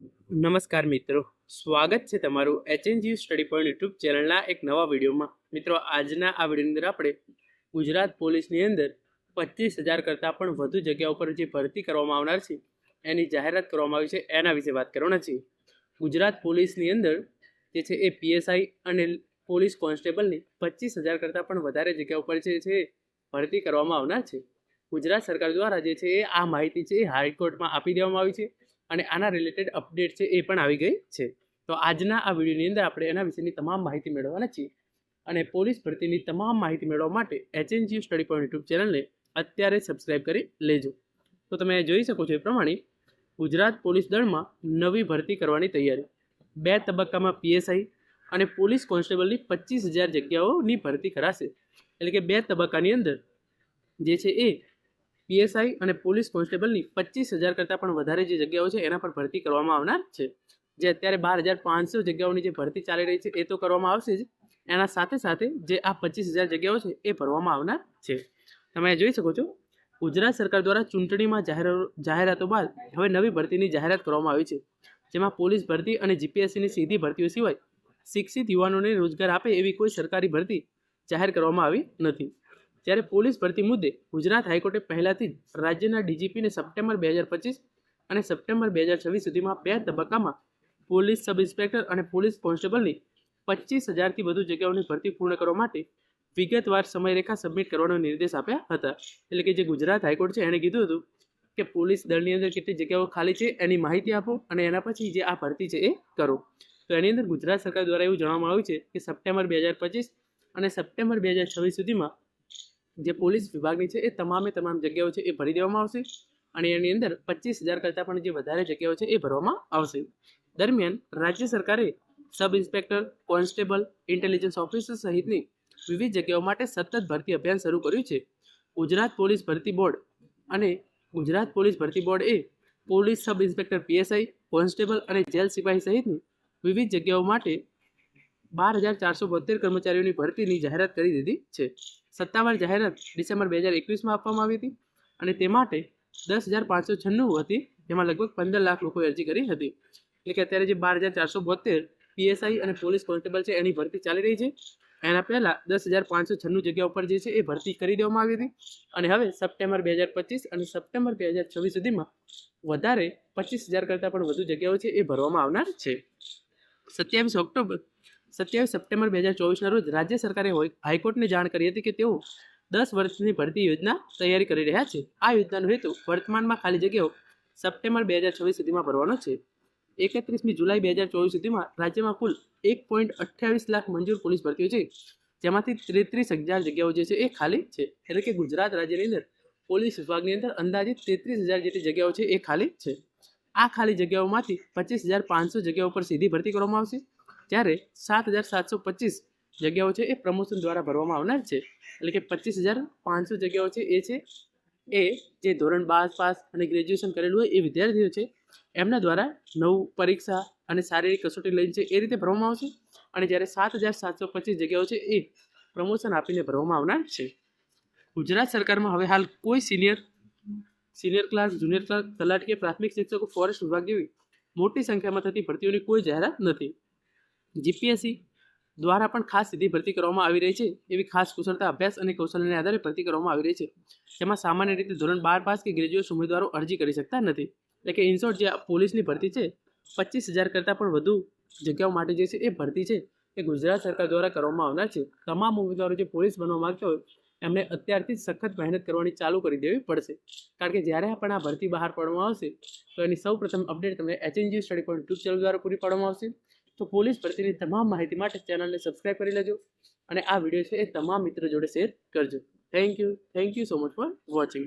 નમસ્કાર મિત્રો, સ્વાગત છે તમારું એચએનજી સ્ટડી પોઈન્ટ યુટ્યુબ ચેનલના એક નવા વિડીયોમાં. મિત્રો, આજના આ વિડીયોની અંદર આપણે ગુજરાત પોલીસની અંદર 25,000 કરતાં પણ વધુ જગ્યાઓ પર જે ભરતી કરવામાં આવનાર છે એની જાહેરાત કરવામાં આવી છે એના વિશે વાત કરવાના છીએ. ગુજરાત પોલીસની અંદર જે છે એ પીએસઆઈ અને પોલીસ કોન્સ્ટેબલની 25,000 કરતાં પણ વધારે જગ્યાઓ પર જે છે ભરતી કરવામાં આવનાર છે. ગુજરાત સરકાર દ્વારા જે છે એ આ માહિતી છે એ હાઈકોર્ટમાં આપી દેવામાં આવી છે અને આના રિલેટેડ અપડેટ છે એ પણ આવી ગઈ છે. તો આજના આ વિડીયોની અંદર આપણે એના વિશેની તમામ માહિતી મેળવવાના છીએ અને પોલીસ ભરતીની તમામ માહિતી મેળવવા માટે એચએનજી સ્ટડી પોઈન્ટ યુટ્યુબ ચેનલને અત્યારે સબસ્ક્રાઇબ કરી લેજો. તો તમે જોઈ શકો છો એ પ્રમાણે ગુજરાત પોલીસ દળમાં નવી ભરતી કરવાની તૈયારી. 2 તબક્કામાં પીએસઆઈ અને પોલીસ કોન્સ્ટેબલની 25,000 જગ્યાઓની ભરતી કરાશે. એટલે કે 2 તબક્કાની અંદર જે છે એ પીએસઆઈ અને પોલીસ કોન્સ્ટેબલની 25,000 કરતાં પણ વધારે જે જગ્યાઓ છે એના પર ભરતી કરવામાં આવનાર છે. જે અત્યારે 12,500 જગ્યાઓની જે ભરતી ચાલી રહી છે એ તો કરવામાં આવશે જ, એના સાથે સાથે જે આ 25,000 જગ્યાઓ છે એ ભરવામાં આવનાર છે. તમે જોઈ શકો છો ગુજરાત સરકાર દ્વારા ચૂંટણીમાં જાહેરાતો બાદ હવે નવી ભરતીની જાહેરાત કરવામાં આવી છે, જેમાં પોલીસ ભરતી અને જીપીએસસીની સીધી ભરતીઓ સિવાય શિક્ષિત યુવાનોને રોજગાર આપે એવી કોઈ સરકારી ભરતી જાહેર કરવામાં આવી નથી. જ્યારે પોલીસ ભરતી મુદ્દે ગુજરાત હાઈકોર્ટે પહેલાથી જ રાજ્યના ડીજીપીને સપ્ટેમ્બર 2025 અને સપ્ટેમ્બર 2026 સુધીમાં 2 તબક્કામાં પોલીસ સબ ઇન્સ્પેક્ટર અને પોલીસ કોન્સ્ટેબલની 25,000થી વધુ જગ્યાઓની ભરતી પૂર્ણ કરવા માટે વિગતવાર સમયરેખા સબમિટ કરવાનો નિર્દેશ આપ્યા હતા. એટલે કે જે ગુજરાત હાઈકોર્ટ છે એણે કીધું હતું કે પોલીસ દળની અંદર કેટલી જગ્યાઓ ખાલી છે એની માહિતી આપો અને એના પછી જે આ ભરતી છે એ કરો. તો એની અંદર ગુજરાત સરકાર દ્વારા એવું જણાવવામાં આવ્યું છે કે સપ્ટેમ્બર 2025 અને સપ્ટેમ્બર 2026 સુધીમાં જે પોલીસ વિભાગની છે એ તમામ જગ્યાઓ છે એ ભરી દેવામાં આવશે અને એની અંદર 25,000 કરતાં પણ જે વધારે જગ્યાઓ છે એ ભરવામાં આવશે. દરમિયાન રાજ્ય સરકારે sub inspector, constable, intelligence officer સહિતની વિવિધ જગ્યાઓ માટે સતત ભરતી અભિયાન શરૂ કર્યું છે. ગુજરાત પોલીસ ભરતી બોર્ડ અને ગુજરાત પોલીસ ભરતી બોર્ડ એ police sub inspector PSI, constable અને જેલ સિપાહી સહિતની વિવિધ જગ્યાઓ માટે 12,472 કર્મચારીઓની ભરતીની જાહેરાત કરી દીધી છે. સત્તાવાર જાહેરાત ડિસેમ્બર 2021માં આપવામાં આવી હતી અને તે માટે 10,596 હતી, જેમાં લગભગ 15 લાખ લોકોએ અરજી કરી હતી. એટલે કે અત્યારે જે 12,472 પીએસઆઈ અને પોલીસ કોન્સ્ટેબલ છે એની ભરતી ચાલી રહી છે. એના પહેલાં 10,596 જગ્યા ઉપર જે છે એ ભરતી કરી દેવામાં આવી હતી અને હવે સપ્ટેમ્બર 2025 અને સપ્ટેમ્બર 2026 સુધીમાં વધારે 25,000 કરતાં પણ વધુ જગ્યાઓ છે એ ભરવામાં આવનાર છે. 27 સપ્ટેમ્બર 2024ના રોજ રાજ્ય સરકારે હાઈકોર્ટને જાણ કરી હતી કે તેઓ 10 વર્ષની ભરતી યોજના તૈયારી કરી રહ્યા છે. આ યોજનાનો હેતુ વર્તમાનમાં ખાલી જગ્યાઓ સપ્ટેમ્બર 2026 સુધીમાં ભરવાનો છે. 31મી જુલાઈ 2024 સુધીમાં રાજ્યમાં કુલ 1.28 લાખ મંજૂર પોલીસ ભરતીઓ છે, જેમાંથી 33,000 જગ્યાઓ જે છે એ ખાલી છે. એટલે કે ગુજરાત રાજ્યની અંદર પોલીસ વિભાગની અંદર અંદાજિત 33,000 જેટલી જગ્યાઓ છે એ ખાલી છે. આ ખાલી જગ્યાઓમાંથી 25,500 જગ્યાઓ પર સીધી ભરતી કરવામાં આવશે, જ્યારે 7,725 જગ્યાઓ છે એ પ્રમોશન દ્વારા ભરવામાં આવનાર છે. એટલે કે 25,500 જગ્યાઓ છે એ જે ધોરણ 12 પાસ અને ગ્રેજ્યુએશન કરેલું હોય એ વિદ્યાર્થીઓ છે એમના દ્વારા નવું પરીક્ષા અને શારીરિક કસોટી લઈને છે એ રીતે ભરવામાં આવશે. અને જ્યારે 7,725 જગ્યાઓ છે એ પ્રમોશન આપીને ભરવામાં આવનાર છે. ગુજરાત સરકારમાં હવે હાલ કોઈ સિનિયર ક્લાર્ક, જુનિયર ક્લાર્ક, તલાટી કે પ્રાથમિક શિક્ષકો, ફોરેસ્ટ વિભાગ જેવી મોટી સંખ્યામાં થતી ભરતીઓની કોઈ જાહેરાત નથી. જીપીએસસી દ્વારા પણ ખાસ સીધી ભરતી કરવામાં આવી રહી છે. એવી ખાસ કુશળતા અભ્યાસ અને કૌશલ્યના આધારે ભરતી કરવામાં આવી રહી છે, જેમાં સામાન્ય રીતે ધોરણ 12 પાસ કે ગ્રેજ્યુએટ ઉમેદવારો અરજી કરી શકતા નથી. એટલે કે ઇનશોર્ટ જે પોલીસની ભરતી છે 25,000 કરતાં પણ વધુ જગ્યાઓ માટે જે છે એ ભરતી છે એ ગુજરાત સરકાર દ્વારા કરવામાં આવનાર છે. તમામ ઉમેદવારો જે પોલીસ બનવા માંગતા હોય એમને અત્યારથી જ સખત મહેનત કરવાની ચાલુ કરી દેવી પડશે, કારણ કે જ્યારે પણ આ ભરતી બહાર પાડવામાં આવશે તો એની સૌ પ્રથમ અપડેટ તમને HNG study point YouTube channel દ્વારા પૂરી પાડવામાં આવશે. તો પોલીસ ભરતીની તમામ માહિતી માટે ચેનલને સબસ્ક્રાઇબ કરી લેજો અને આ વિડીયો છે એ તમામ મિત્રો જોડે શેર કરજો. Thank you so much for watching.